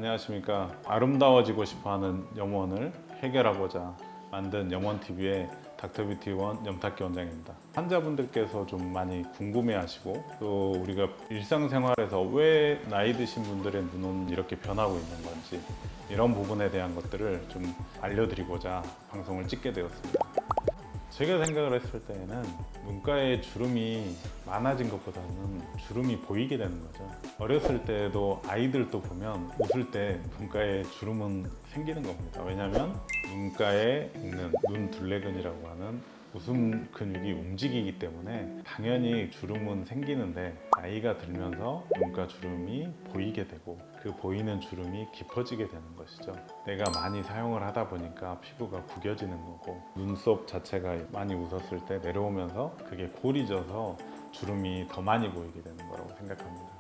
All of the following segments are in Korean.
안녕하십니까. 아름다워지고 싶어하는 염원을 해결하고자 만든 염원TV의 닥터뷰티원 염탁기 원장입니다. 환자분들께서 좀 많이 궁금해하시고 또 우리가 일상생활에서 왜 나이 드신 분들의 눈은 이렇게 변하고 있는 건지 이런 부분에 대한 것들을 좀 알려드리고자 방송을 찍게 되었습니다. 제가 생각을 했을 때에는 눈가에 주름이 많아진 것보다는 주름이 보이게 되는 거죠. 어렸을 때도 아이들도 보면 웃을 때 눈가에 주름은 생기는 겁니다. 왜냐하면 눈가에 있는 눈둘레근이라고 하는 웃음 근육이 움직이기 때문에 당연히 주름은 생기는데 나이가 들면서 눈가 주름이 보이게 되고 그 보이는 주름이 깊어지게 되는 것이죠. 내가 많이 사용을 하다 보니까 피부가 구겨지는 거고 눈썹 자체가 많이 웃었을 때 내려오면서 그게 골이 져서 주름이 더 많이 보이게 되는 거라고 생각합니다.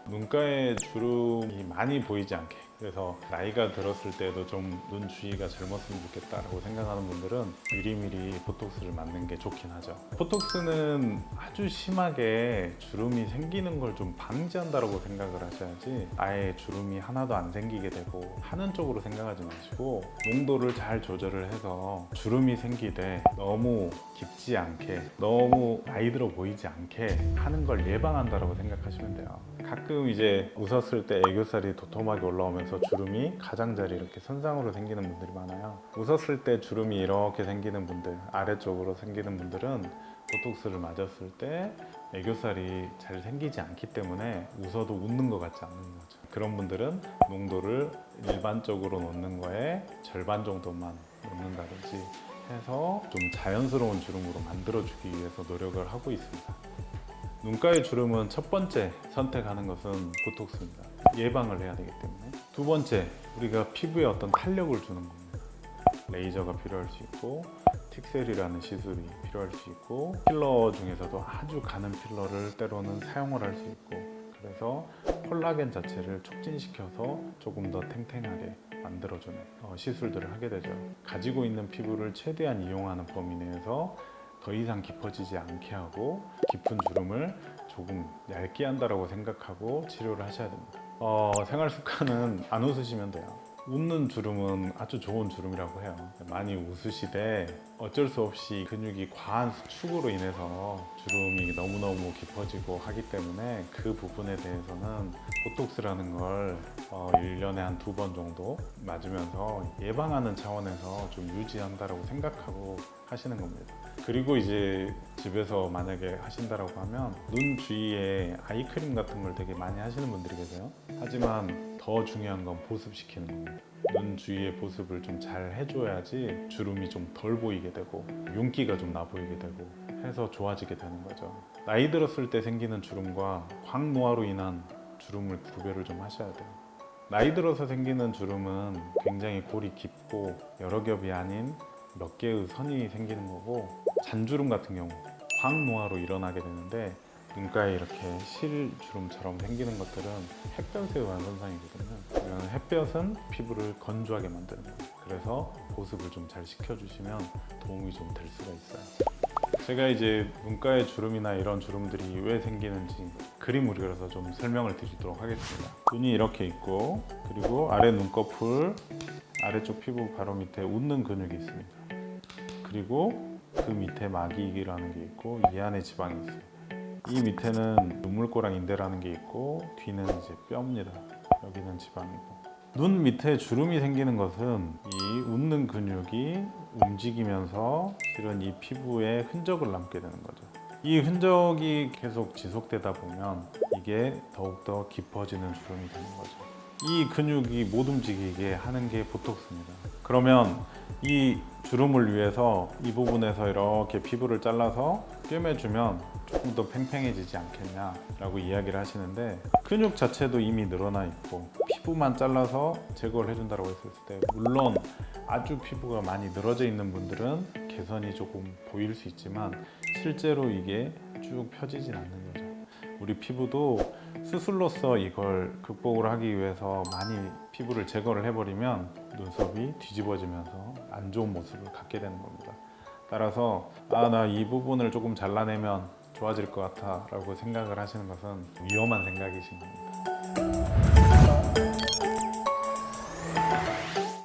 눈가에 주름이 많이 보이지 않게, 그래서 나이가 들었을 때도 좀 눈 주위가 젊었으면 좋겠다라고 생각하는 분들은 미리미리 보톡스를 맞는 게 좋긴 하죠. 보톡스는 아주 심하게 주름이 생기는 걸 좀 방지한다고 생각을 하셔야지, 아예 주름이 하나도 안 생기게 되고 하는 쪽으로 생각하지 마시고 농도를 잘 조절을 해서 주름이 생기되 너무 깊지 않게, 너무 나이 들어 보이지 않게 하는 걸 예방한다고 생각하시면 돼요. 가끔 이제 웃었을 때 애교살이 도톰하게 올라오면서 주름이 가장자리 이렇게 선상으로 생기는 분들이 많아요. 웃었을 때 주름이 이렇게 생기는 분들, 아래쪽으로 생기는 분들은 보톡스를 맞았을 때 애교살이 잘 생기지 않기 때문에 웃어도 웃는 것 같지 않는 거죠. 그런 분들은 농도를 일반적으로 놓는 거에 절반 정도만 놓는다든지 해서 좀 자연스러운 주름으로 만들어주기 위해서 노력을 하고 있습니다. 눈가의 주름은 첫 번째 선택하는 것은 보톡스입니다. 예방을 해야 되기 때문에. 두 번째, 우리가 피부에 어떤 탄력을 주는 겁니다. 레이저가 필요할 수 있고 틱셀이라는 시술이 필요할 수 있고 필러 중에서도 아주 가는 필러를 때로는 사용을 할 수 있고, 그래서 콜라겐 자체를 촉진시켜서 조금 더 탱탱하게 만들어주는 시술들을 하게 되죠. 가지고 있는 피부를 최대한 이용하는 범위 내에서 더 이상 깊어지지 않게 하고 깊은 주름을 조금 얇게 한다고 생각하고 치료를 하셔야 됩니다. 생활 습관은 안 웃으시면 돼요. 웃는 주름은 아주 좋은 주름이라고 해요. 많이 웃으시되 어쩔 수 없이 근육이 과한 수축으로 인해서 주름이 너무너무 깊어지고 하기 때문에 그 부분에 대해서는 보톡스라는 걸 1년에 한 2번 정도 맞으면서 예방하는 차원에서 좀 유지한다고 생각하고 하시는 겁니다. 그리고 이제 집에서 만약에 하신다라고 하면 눈 주위에 아이크림 같은 걸 되게 많이 하시는 분들이 계세요. 하지만 더 중요한 건 보습시키는 겁니다. 눈 주위의 보습을 좀 잘 해줘야지 주름이 좀 덜 보이게 되고 윤기가 좀 나 보이게 되고 해서 좋아지게 되는 거죠. 나이 들었을 때 생기는 주름과 광노화로 인한 주름을 구별을 좀 하셔야 돼요. 나이 들어서 생기는 주름은 굉장히 골이 깊고 여러 겹이 아닌 몇 개의 선이 생기는 거고, 잔주름 같은 경우 광노화로 일어나게 되는데 눈가에 이렇게 실주름처럼 생기는 것들은 햇볕에 의한 현상이거든요. 이런 햇볕은 피부를 건조하게 만드는 거예요. 그래서 보습을 좀 잘 시켜주시면 도움이 좀 될 수가 있어요. 제가 이제 눈가의 주름이나 이런 주름들이 왜 생기는지 그림으로 그려서 좀 설명을 드리도록 하겠습니다. 눈이 이렇게 있고, 그리고 아래 눈꺼풀 아래쪽 피부 바로 밑에 웃는 근육이 있습니다. 그리고 그 밑에 막이라는 게 있고 이 안에 지방이 있습니다. 이 밑에는 눈물꼬랑 인대라는 게 있고 뒤는 이제 뼈입니다. 여기는 지방이고. 눈 밑에 주름이 생기는 것은 이 웃는 근육이 움직이면서 실은 이 피부에 흔적을 남게 되는 거죠. 이 흔적이 계속 지속되다 보면 이게 더욱더 깊어지는 주름이 되는 거죠. 이 근육이 못 움직이게 하는 게 보톡스입니다. 그러면 이 주름을 위해서 이 부분에서 이렇게 피부를 잘라서 꿰매주면 조금 더 팽팽해지지 않겠냐라고 이야기를 하시는데, 근육 자체도 이미 늘어나 있고 피부만 잘라서 제거를 해준다고 했을 때 물론 아주 피부가 많이 늘어져 있는 분들은 개선이 조금 보일 수 있지만 실제로 이게 쭉 펴지진 않는 거죠. 우리 피부도 수술로서 이걸 극복을 하기 위해서 많이 피부를 제거를 해버리면 눈썹이 뒤집어지면서 안 좋은 모습을 갖게 되는 겁니다. 따라서 나 이 부분을 조금 잘라내면 좋아질 것 같아 라고 생각을 하시는 것은 위험한 생각이신 겁니다.